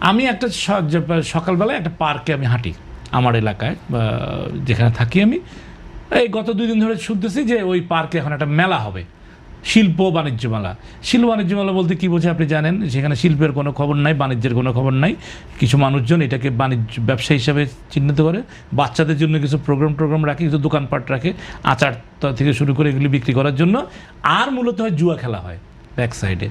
আমি একটা সকালবেলায় একটা পার্কে আমি হাঁটি আমার এলাকায়, যেখানে থাকি আমি। এই গত 2 দিন ধরে শুনতেছি যে ওই পার্কে এখন একটা মেলা হবে, শিল্প বাণিজ্য মেলা। শিল্প বাণিজ্য মেলা বলতে কী বোঝে আপনি জানেন? সেখানে শিল্পের কোনো খবর নাই, বাণিজ্যের কোনো খবর নাই। কিছু মানুষজন এটাকে বাণিজ্য ব্যবসা হিসাবে চিহ্নিত করে, বাচ্চাদের জন্য কিছু প্রোগ্রাম রাখে, কিছু দোকানপাট রাখে, আচার থেকে শুরু করে এগুলি বিক্রি করার জন্য। আর মূলত হয় জুয়া খেলা হয় ব্যাক সাইডে।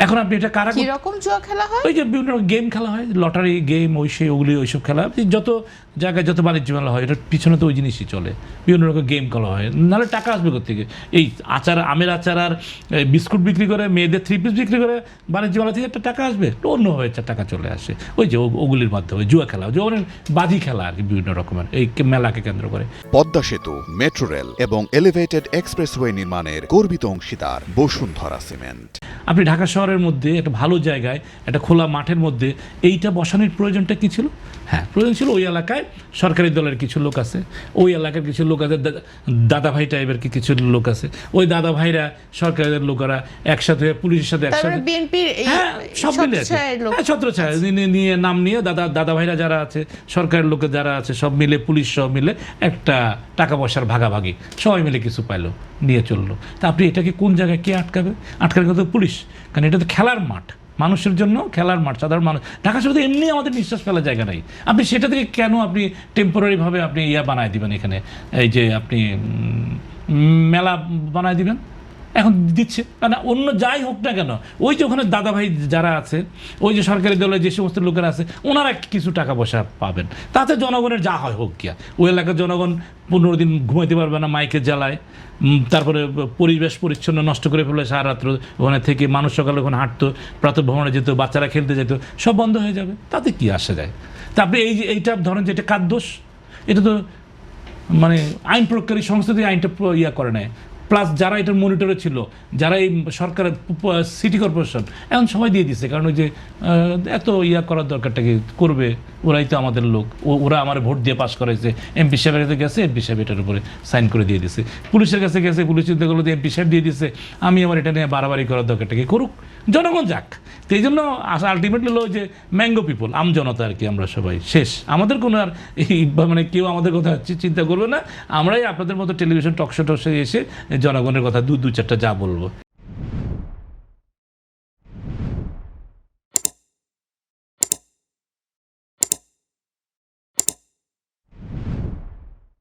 এখন আপনি এটা কারা, কিরকম জুয়া খেলা হয়? ওই যে বিভিন্ন গেম খেলা হয়, লটারি গেম, ওইসব খেলা। যত জায়গায় যত বাণিজ্য মেলা হয় এটার পিছনে তো ওই জিনিসই চলে, বিভিন্ন রকম গেম খেলা হয়। নাহলে টাকা আসবে কোত্থেকে? এই আমের আচার আর বিস্কুট বিক্রি করে, মেয়েদের 3 পিস বিক্রি করে বাণিজ্য মেলা থেকে একটা টাকা আসবে, অন্যভাবে একটা টাকা চলে আসে ওই যে ওগুলির মাধ্যমে। জুয়া খেলা, যে অনেক বাজি খেলা আর কি, বিভিন্ন রকমের এই মেলাকে কেন্দ্র করে। পদ্মা সেতু, মেট্রো রেল এবং এলিভেটেড এক্সপ্রেসওয়ে নির্মাণের গর্বিত অংশীদার বসুন্ধরা সিমেন্ট। আপনি ঢাকা শহরের মধ্যে একটা ভালো জায়গায়, একটা খোলা মাঠের মধ্যে এইটা বসানোর প্রয়োজনটা কী ছিল? হ্যাঁ, প্রয়োজন ছিল ওই এলাকায় সরকারি দলের কিছু লোক আছে, ওই এলাকার কিছু লোক আছে, দাদাভাই টাইপের কিছু লোক আছে, ওই দাদাভাইরা সরকারের লোকেরা একসাথে পুলিশের সাথে একসাথে, হ্যাঁ সব মিলে আছে, হ্যাঁ ছত্রছায়া নিয়ে নাম নিয়ে দাদাভাইরা যারা আছে, সরকারের লোকে যারা আছে, সব মিলে পুলিশ সব মিলে একটা টাকা পয়সার ভাগাভাগি, সবাই মিলে কিছু পাইলো, নিয়ে চললো। তা আপনি এটাকে কোন জায়গায় কে আটকাবে? আটকাবে কিন্তু পুলিশ, কারণ এটা তো খেলার মাঠ, মানুষের জন্য খেলার মাঠ। সাধারণ মানুষ, ঢাকা শহরে এমনি আমাদের নিঃশ্বাস ফেলার জায়গা নাই। আপনি সেটা থেকে কেন আপনি টেম্পোরারিভাবে আপনি বানায় দিবেন এখানে, এই যে আপনি মেলা বানায় দিবেন? এখন দিচ্ছে, কারণ অন্য যাই হোক না কেন, ওই যে ওখানে দাদাভাই যারা আছে, ওই যে সরকারি দলের যে সমস্ত লোকেরা আছে, ওনারা কিছু টাকা পয়সা পাবেন, তাতে জনগণের যা হয় হোক গিয়া। ওই এলাকার জনগণ 15 দিন ঘুমাইতে পারবে না মাইকে জ্বালায়, তারপরে পরিবেশ পরিচ্ছন্ন নষ্ট করে ফেলে সারা রাত্র ওখানে থেকে। মানুষ সকালে ওখানে হাঁটতো, প্রাতঃভ্রমণে যেত, বাচ্চারা খেলতে যেত, সব বন্ধ হয়ে যাবে, তাতে কি আসা যায়? তা আপনি এইটা ধরেন যে এটা কার দোষ? এটা তো মানে আইন প্রয়োগকারী সংস্থা দিয়ে আইনটা করে নেয়, প্লাস যারা এটার মনিটরে ছিল, যারা এই সরকারের সিটি কর্পোরেশন, এখন সবাই দিয়ে দিচ্ছে। কারণ ওই যে এত করার দরকারটা কি করবে? ওরাই তো আমাদের লোক, ওরা আমার ভোট দিয়ে পাস করাইছে। এমপি সাহেবের কাছে গেছে, এমপি সাহেব এটার উপরে সাইন করে দিয়ে দিছে। পুলিশের কাছে গেছে, পুলিশ চিন্তা করলো যে এমপি সাহেব দিয়ে দিচ্ছে, আমি আমার এটা নিয়ে বাড়াবাড়ি করার দরকারটা কি? করুক, জনগণ যাক। তো এই জন্য আলটিমেটলি হলো যে ম্যাঙ্গো পিপল, আমজনতা আর কি, আমরা সবাই শেষ। আমাদের কোনো আর এই মানে কেউ আমাদের কথা চিন্তা করবে না। আমরাই আপনাদের মতো টেলিভিশন টকশো এসে জনগণের কথা দু চারটা যা বলবো।